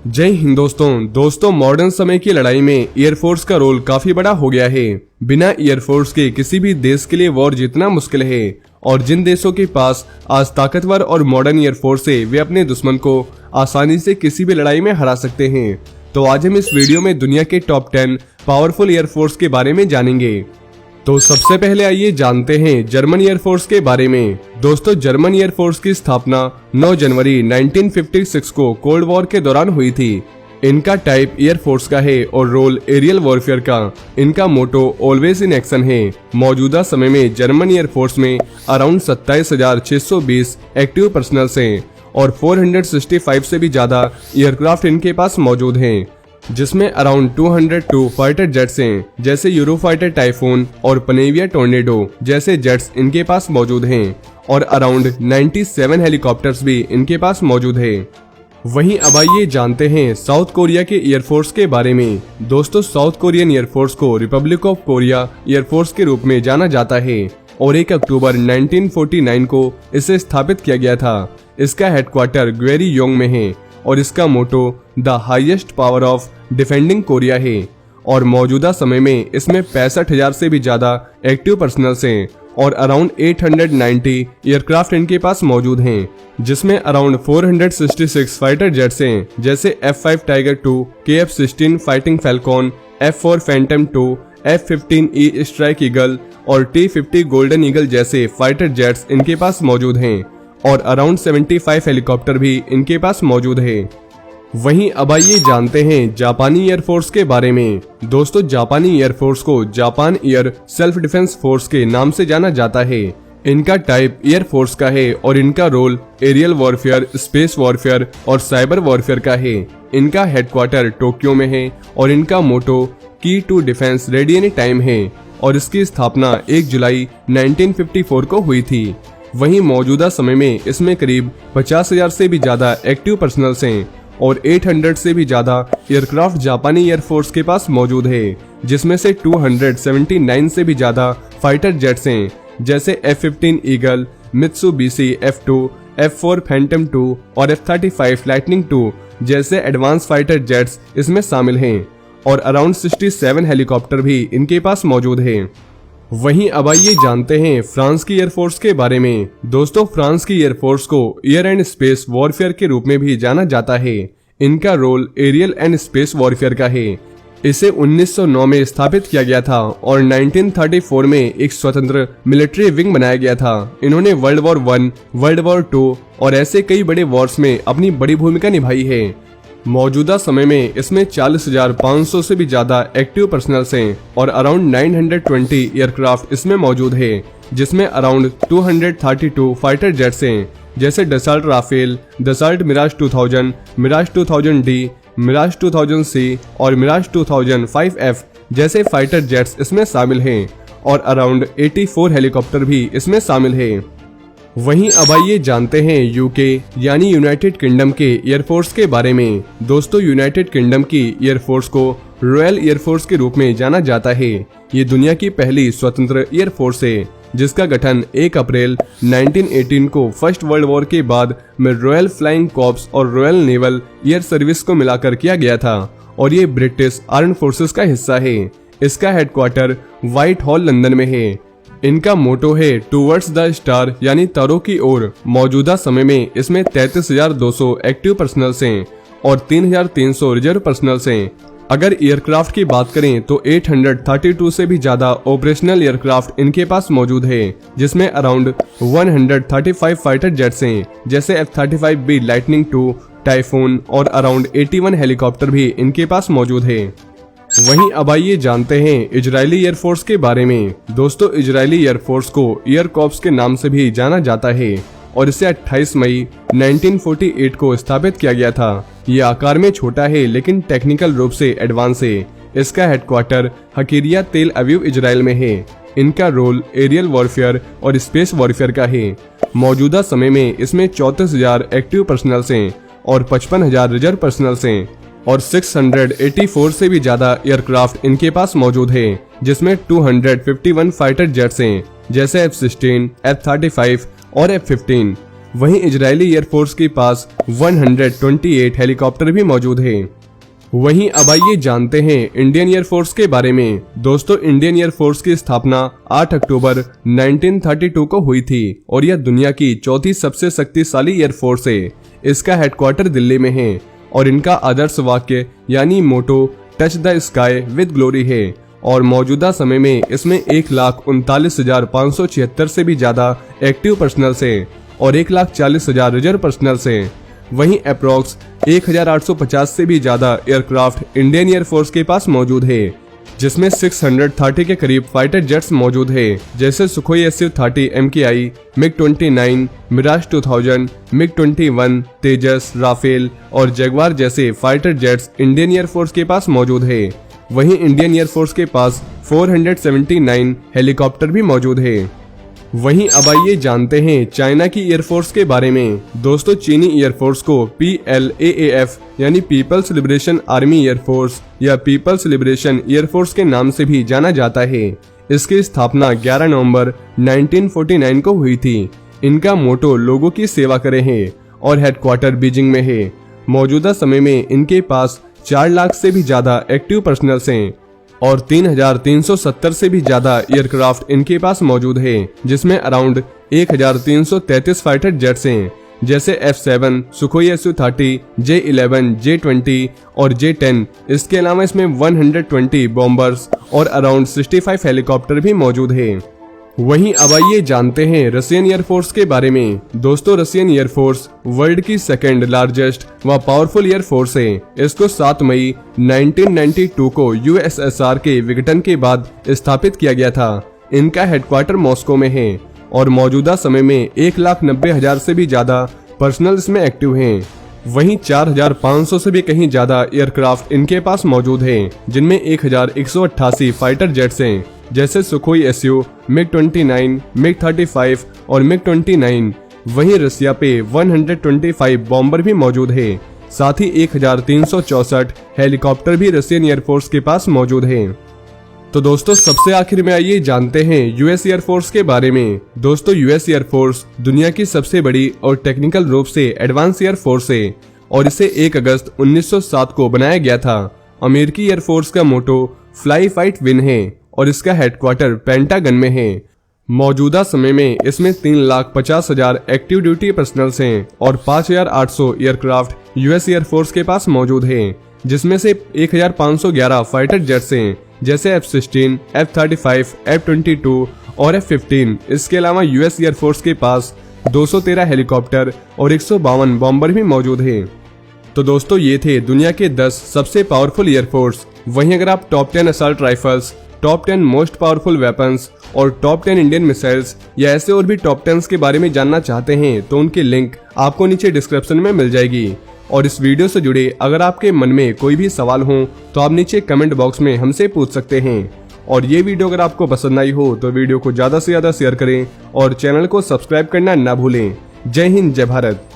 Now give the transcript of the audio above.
जय हिंद दोस्तों मॉडर्न समय की लड़ाई में एयरफोर्स का रोल काफी बड़ा हो गया है। बिना एयरफोर्स के किसी भी देश के लिए वॉर जीतना मुश्किल है और जिन देशों के पास आज ताकतवर और मॉडर्न एयरफोर्स है वे अपने दुश्मन को आसानी से किसी भी लड़ाई में हरा सकते हैं। तो आज हम इस वीडियो में दुनिया के टॉप 10 पावरफुल एयरफोर्स के बारे में जानेंगे। तो सबसे पहले आइए जानते हैं जर्मन एयरफोर्स के बारे में। दोस्तों जर्मन एयरफोर्स की स्थापना 9 जनवरी 1956 को कोल्ड वॉर के दौरान हुई थी। इनका टाइप एयरफोर्स का है और रोल एरियल वॉरफेयर का। इनका मोटो ऑलवेज इन एक्शन है। मौजूदा समय में जर्मन एयरफोर्स में अराउंड 27,620 एक्टिव पर्सनल्स हैं और 465 से भी ज्यादा एयरक्राफ्ट इनके पास मौजूद हैं, जिसमें अराउंड 202 फाइटर जेट्स हैं, जैसे यूरोफाइटर टाइफून और पनेविया टोर्नेडो जैसे जेट्स इनके पास मौजूद हैं और अराउंड 97 हेलीकॉप्टर्स भी इनके पास मौजूद है। वहीं अब आइए जानते हैं साउथ कोरिया के एयरफोर्स के बारे में। दोस्तों साउथ कोरियन एयरफोर्स को रिपब्लिक ऑफ कोरिया एयरफोर्स के रूप में जाना जाता है और 1 अक्टूबर 1949 को इसे स्थापित किया गया था। इसका हेडक्वार्टर ग्वेरीयोंग में है और इसका motto the highest power of defending Korea है और मौजूदा समय में इसमें 65,000 से भी ज्यादा एक्टिव पर्सनल्स हैं और अराउंड 890 एयरक्राफ्ट इनके पास मौजूद हैं, जिसमें अराउंड 466 फाइटर जेट्स हैं, जैसे F5 tiger 2, KF-16 fighting Falcon, F4 Phantom 2, F-15E strike eagle और T-50 गोल्डन ईगल जैसे फाइटर जेट्स इनके पास मौजूद हैं और अराउंड 75 हेलीकॉप्टर भी इनके पास मौजूद है। वहीं अब आइए जानते हैं जापानी एयरफोर्स के बारे में। दोस्तों जापानी एयरफोर्स को Japan air self defence force के नाम से जाना जाता है। इनका टाइप एयरफोर्स का है और इनका role aerial warfare, space warfare और साइबर वॉरफेयर का है। इनका हेडक्वार्टर टोक्यो में है और इनका मोटो की to defence ready any time है और इसकी स्थापना 1 जुलाई 1954 को हुई थी। वहीं मौजूदा समय में इसमें करीब 50,000 से भी ज्यादा एक्टिव पर्सनल्स हैं और 800 से भी ज्यादा एयरक्राफ्ट जापानी एयरफोर्स के पास मौजूद है, जिसमें से 279 से भी ज्यादा फाइटर जेट्स हैं, जैसे F-15 eagle, Mitsubishi F2, F4 Phantom 2 और F-35 लाइटनिंग 2 जैसे एडवांस फाइटर जेट्स इसमें शामिल हैं और अराउंड 67 हेलीकॉप्टर भी इनके पास मौजूद है। वहीं अब आइए जानते हैं फ्रांस की एयरफोर्स के बारे में। दोस्तों फ्रांस की एयरफोर्स को एयर एंड स्पेस वॉरफेयर के रूप में भी जाना जाता है। इनका role aerial and space warfare का है। इसे 1909 में स्थापित किया गया था और 1934 में एक स्वतंत्र मिलिट्री विंग बनाया गया था। इन्होंने वर्ल्ड वॉर 1, वर्ल्ड वॉर 2 और ऐसे कई बड़े वॉर्स में अपनी बड़ी भूमिका निभाई है। मौजूदा समय में इसमें 40,500 से भी ज्यादा एक्टिव पर्सनल्स हैं और अराउंड 920 एयरक्राफ्ट इसमें मौजूद है, जिसमें अराउंड 232 फाइटर जेट्स हैं, जैसे Dassault Rafale, Dassault Mirage 2000, Mirage 2000D, Mirage 2000C और मिराज 2005F जैसे फाइटर जेट्स इसमें शामिल हैं और अराउंड 84 हेलीकॉप्टर भी इसमें शामिल है। वहीं अब आइए जानते हैं यूके यानी यूनाइटेड किंगडम के एयरफोर्स के बारे में। दोस्तों यूनाइटेड किंगडम की एयरफोर्स को रॉयल एयरफोर्स के रूप में जाना जाता है। ये दुनिया की पहली स्वतंत्र एयरफोर्स है, जिसका गठन 1 अप्रैल 1918 को फर्स्ट वर्ल्ड वॉर के बाद में रॉयल फ्लाइंग कॉर्प्स और रॉयल नेवल एयर सर्विस को मिलाकर किया गया था और ये ब्रिटिश आर्म्ड फोर्सेस का हिस्सा है। इसका हेडक्वार्टर व्हाइट हॉल लंदन में है। इनका मोटो है टूवर्ड्स द स्टार यानी तारों की ओर। मौजूदा समय में इसमें 33,200 एक्टिव पर्सनल्स हैं और 3,300 रिजर्व पर्सनल्स हैं। अगर एयरक्राफ्ट की बात करें तो 832 से भी ज्यादा ऑपरेशनल एयरक्राफ्ट इनके पास मौजूद है, जिसमें अराउंड 135 फाइटर जेट्स हैं, जैसे F-35B लाइटनिंग 2 टाइफून और अराउंड 81 हेलीकॉप्टर भी इनके पास मौजूद है। वहीं अब आइए जानते हैं इजरायली एयरफोर्स के बारे में। दोस्तों इजरायली एयरफोर्स को एयर कॉर्प्स के नाम से भी जाना जाता है और इसे 28 मई 1948 को स्थापित किया गया था। ये आकार में छोटा है लेकिन टेक्निकल रूप से एडवांस है। इसका हेडक्वार्टर हकीरिया तेल अवीव इजराइल में है। इनका रोल एरियल वॉरफेयर और स्पेस वॉरफेयर का है। मौजूदा समय में इसमें 34,000 एक्टिव पर्सनल्स हैं और 55,000 रिजर्व पर्सनल्स हैं और 684 से भी ज्यादा एयरक्राफ्ट इनके पास मौजूद है, जिसमें 251 फाइटर जेट्स हैं, जैसे F-16, F-35 और F-15। वहीं इजरायली एयरफोर्स के पास 128 हेलीकॉप्टर भी मौजूद है। वहीं अब आइए जानते हैं इंडियन एयरफोर्स के बारे में। दोस्तों, इंडियन एयरफोर्स की स्थापना 8 अक्टूबर 1932 को हुई थी और यह दुनिया की चौथी सबसे शक्तिशाली एयरफोर्स है। इसका हेडक्वार्टर दिल्ली में है और इनका आदर्श वाक्य यानी motto touch the sky with glory है और मौजूदा समय में इसमें 1,39,576 से भी ज्यादा एक्टिव पर्सनल है और 1,40,000 रिजर्व पर्सनल है। वहीं अप्रॉक्स 1,850 से भी ज्यादा एयरक्राफ्ट इंडियन एयरफोर्स के पास मौजूद है, जिसमें 630 के करीब फाइटर जेट्स मौजूद है, जैसे Sukhoi Su-30 MKI, MiG-29, Mirage 2000, MiG-21, Tejas, Rafale और जगुआर जैसे फाइटर जेट्स इंडियन एयरफोर्स के पास मौजूद है। वहीं इंडियन एयरफोर्स के पास 479 हेलीकॉप्टर भी मौजूद है। वहीं अब आइए जानते हैं चाइना की एयरफोर्स के बारे में। दोस्तों, चीनी एयरफोर्स को PLAAF यानी पीपल्स लिबरेशन आर्मी एयरफोर्स या पीपल्स लिबरेशन एयरफोर्स के नाम से भी जाना जाता है। इसकी स्थापना 11 नवंबर 1949 को हुई थी। इनका मोटो लोगों की सेवा करे है और हेडक्वार्टर बीजिंग में है। मौजूदा समय में इनके पास 4 लाख से भी ज्यादा एक्टिव पर्सनल हैं और 3,370 से भी ज्यादा एयरक्राफ्ट इनके पास मौजूद है, जिसमें अराउंड 1,333 फाइटर जेट्स हैं, जैसे F-7, Sukhoi Su-30, J-11, J-20 और J-10। इसके अलावा इसमें 120 बॉम्बर्स और अराउंड 65 हेलीकॉप्टर भी मौजूद है। वहीं अब आइए जानते हैं रशियन एयरफोर्स के बारे में। दोस्तों, रशियन एयरफोर्स वर्ल्ड की सेकेंड लार्जेस्ट व पावरफुल एयरफोर्स है। इसको 7 मई 1992 को USSR के विघटन के बाद स्थापित किया गया था। इनका हेडक्वार्टर मॉस्को में है और मौजूदा समय में 1,90,000 से भी ज्यादा पर्सनल इसमें एक्टिव हैं। वहीं 4,500 से भी कहीं ज्यादा एयरक्राफ्ट इनके पास मौजूद हैं, जिनमें 1,188 फाइटर जेट्स हैं, जैसे सुखोई Su, MiG-29, MiG-35 और MiG-29। वहीं रसिया पे 125 बॉम्बर भी मौजूद है। साथ ही 1,364 हेलीकॉप्टर भी रशियन एयरफोर्स के पास मौजूद है। तो दोस्तों, सबसे आखिर में आइए जानते हैं यूएस एयरफोर्स के बारे में। दोस्तों, यूएस एयरफोर्स दुनिया की सबसे बड़ी और टेक्निकल रूप से एडवांस एयरफोर्स है और इसे 1 अगस्त 1907 को बनाया गया था। अमेरिकी एयरफोर्स का मोटो फ्लाई फाइट विन है और इसका हेडक्वार्टर पेंटागन में है। मौजूदा समय में इसमें 3,50,000 एक्टिव ड्यूटी पर्सनल हैं और 5,800 एयरक्राफ्ट यूएस एयरफोर्स के पास मौजूद हैं, जिसमें से 1,511 फाइटर जेट्स हैं, जैसे F-16, F-35, F-22 और F-15। इसके अलावा यूएस एयरफोर्स के पास 213 हेलीकॉप्टर और 152 बॉम्बर भी मौजूद हैं। तो दोस्तों, ये थे दुनिया के 10 सबसे पावरफुल एयरफोर्स। वहीं अगर आप top 10 assault rifles, top 10 most powerful weapons और टॉप 10 इंडियन मिसाइल्स या ऐसे और भी टॉप 10 के बारे में जानना चाहते हैं तो उनकी लिंक आपको नीचे डिस्क्रिप्शन में मिल जाएगी। और इस वीडियो से जुड़े अगर आपके मन में कोई भी सवाल हो तो आप नीचे कमेंट बॉक्स में हमसे पूछ सकते हैं। और ये वीडियो अगर आपको पसंद आई हो तो वीडियो को ज्यादा से ज्यादा शेयर करें और चैनल को सब्सक्राइब करना ना भूलें। जय हिंद, जय भारत।